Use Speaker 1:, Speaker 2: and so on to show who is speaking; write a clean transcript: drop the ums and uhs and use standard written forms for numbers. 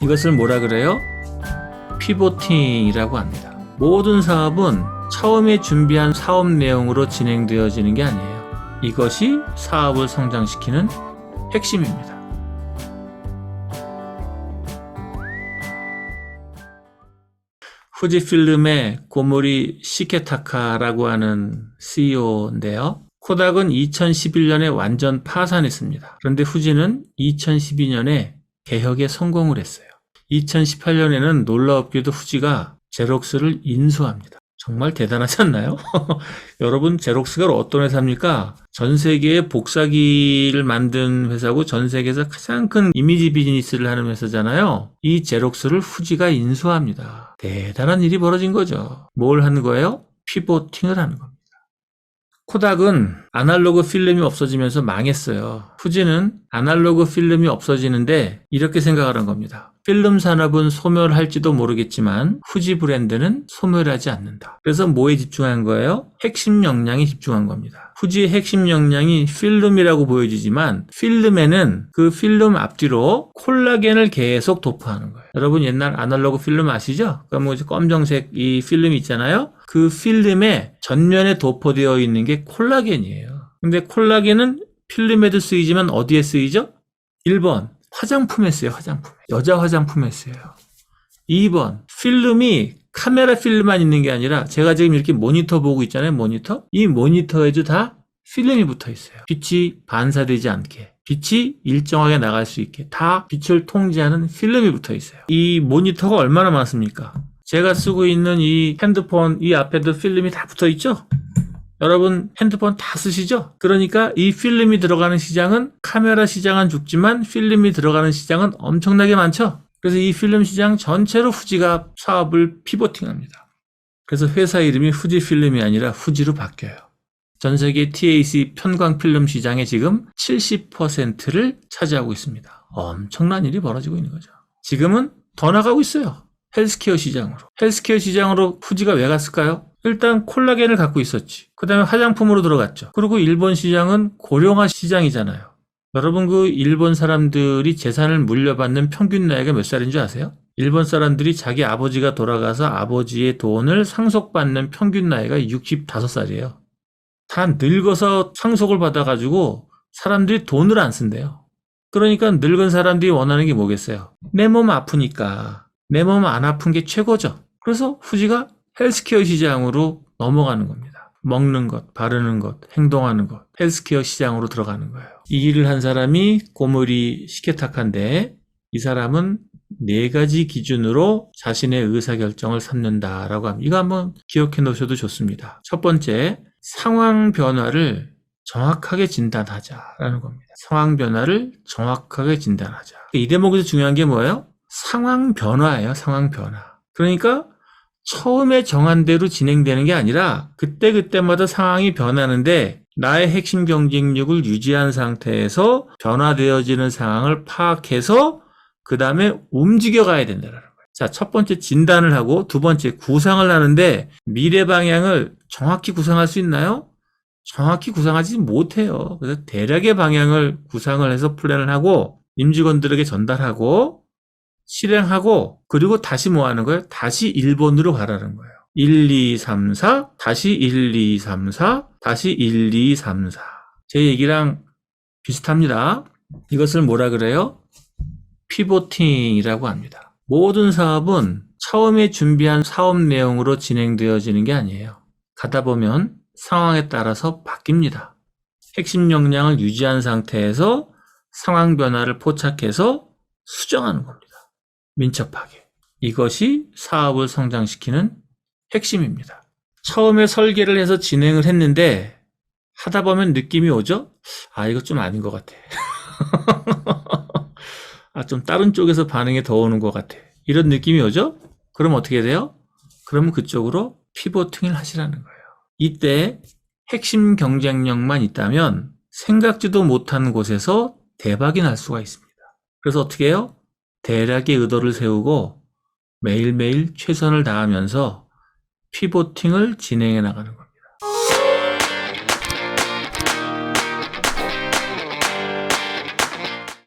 Speaker 1: 이것을 뭐라 그래요? 피보팅이라고 합니다. 모든 사업은 처음에 준비한 사업 내용으로 진행되어지는 게 아니에요. 이것이 사업을 성장시키는 핵심입니다. 후지필름의 고모리 시케타카라고 하는 CEO인데요. 코닥은 2011년에 완전 파산했습니다. 그런데 후지는 2012년에 개혁에 성공을 했어요. 2018년에는 놀라웠게도 후지가 제록스를 인수합니다. 정말 대단하지 않나요? 여러분, 제록스가 어떤 회사입니까? 전 세계의 복사기를 만든 회사고 전 세계에서 가장 큰 이미지 비즈니스를 하는 회사잖아요. 이 제록스를 후지가 인수합니다. 대단한 일이 벌어진 거죠. 뭘 하는 거예요? 피보팅을 하는 겁니다. 코닥은 아날로그 필름이 없어지면서 망했어요. 후지는 아날로그 필름이 없어지는데 이렇게 생각하는 겁니다. 필름 산업은 소멸할지도 모르겠지만 후지 브랜드는 소멸하지 않는다. 그래서 뭐에 집중한 거예요? 핵심 역량에 집중한 겁니다. 후지의 핵심 역량이 필름이라고 보여지지만 필름에는 그 필름 앞뒤로 콜라겐을 계속 도포하는 거예요. 여러분 옛날 아날로그 필름 아시죠? 그러니까 뭐 검정색 이 필름이 있잖아요. 그 필름에 전면에 도포되어 있는 게 콜라겐이에요. 근데 콜라겐은 필름에도 쓰이지만 어디에 쓰이죠? 1번 화장품에 쓰여요. 화장품에. 여자 화장품에 쓰여요. 2번 필름이 카메라 필름만 있는 게 아니라 제가 지금 이렇게 모니터 보고 있잖아요. 모니터. 이 모니터에도 다 필름이 붙어 있어요. 빛이 반사되지 않게. 빛이 일정하게 나갈 수 있게 다 빛을 통제하는 필름이 붙어 있어요. 이 모니터가 얼마나 많습니까? 제가 쓰고 있는 이 핸드폰 이 앞에도 필름이 다 붙어 있죠? 여러분 핸드폰 다 쓰시죠? 그러니까 이 필름이 들어가는 시장은 카메라 시장은 죽지만 필름이 들어가는 시장은 엄청나게 많죠? 그래서 이 필름 시장 전체로 후지가 사업을 피보팅합니다. 그래서 회사 이름이 후지필름이 아니라 후지로 바뀌어요. 전 세계 TAC 편광 필름 시장의 지금 70%를 차지하고 있습니다. 엄청난 일이 벌어지고 있는 거죠. 지금은 더 나가고 있어요. 헬스케어 시장으로. 헬스케어 시장으로 후지가 왜 갔을까요? 일단 콜라겐을 갖고 있었지. 그 다음에 화장품으로 들어갔죠. 그리고 일본 시장은 고령화 시장이잖아요. 여러분 그 일본 사람들이 재산을 물려받는 평균 나이가 몇 살인 줄 아세요? 일본 사람들이 자기 아버지가 돌아가서 아버지의 돈을 상속받는 평균 나이가 65살이에요. 다 늙어서 상속을 받아가지고 사람들이 돈을 안 쓴대요. 그러니까 늙은 사람들이 원하는 게 뭐겠어요? 내 몸 아프니까 내 몸 안 아픈 게 최고죠. 그래서 후지가 헬스케어 시장으로 넘어가는 겁니다. 먹는 것, 바르는 것, 행동하는 것, 헬스케어 시장으로 들어가는 거예요. 이 일을 한 사람이 고모리 시케타카인데 이 사람은 4가지 기준으로 자신의 의사결정을 삼는다라고 합니다. 이거 한번 기억해 놓으셔도 좋습니다. 첫 번째, 상황 변화를 정확하게 진단하자라는 겁니다. 상황 변화를 정확하게 진단하자. 이 대목에서 중요한 게 뭐예요? 상황 변화예요. 상황 변화. 그러니까 처음에 정한 대로 진행되는 게 아니라 그때그때마다 상황이 변하는데 나의 핵심 경쟁력을 유지한 상태에서 변화되어지는 상황을 파악해서 그 다음에 움직여가야 된다는 거예요. 자, 첫 번째 진단을 하고 두 번째 구상을 하는데 미래 방향을 정확히 구상할 수 있나요? 정확히 구상하지 못해요. 그래서 대략의 방향을 구상을 해서 플랜을 하고 임직원들에게 전달하고 실행하고 그리고 다시 뭐 하는 거예요? 다시 1번으로 가라는 거예요. 1, 2, 3, 4 다시 1, 2, 3, 4 다시 1, 2, 3, 4 제 얘기랑 비슷합니다. 이것을 뭐라 그래요? 피보팅이라고 합니다. 모든 사업은 처음에 준비한 사업 내용으로 진행되어지는 게 아니에요. 가다 보면 상황에 따라서 바뀝니다. 핵심 역량을 유지한 상태에서 상황 변화를 포착해서 수정하는 겁니다. 민첩하게. 이것이 사업을 성장시키는 핵심입니다. 처음에 설계를 해서 진행을 했는데 하다 보면 느낌이 오죠? 아, 이거 좀 아닌 것 같아. 아, 좀 다른 쪽에서 반응이 더 오는 것 같아. 이런 느낌이 오죠? 그럼 어떻게 돼요? 그러면 그쪽으로 피보팅을 하시라는 거예요. 이때 핵심 경쟁력만 있다면 생각지도 못한 곳에서 대박이 날 수가 있습니다. 그래서 어떻게 해요? 대략의 의도를 세우고 매일매일 최선을 다하면서 피보팅을 진행해 나가는 거예요.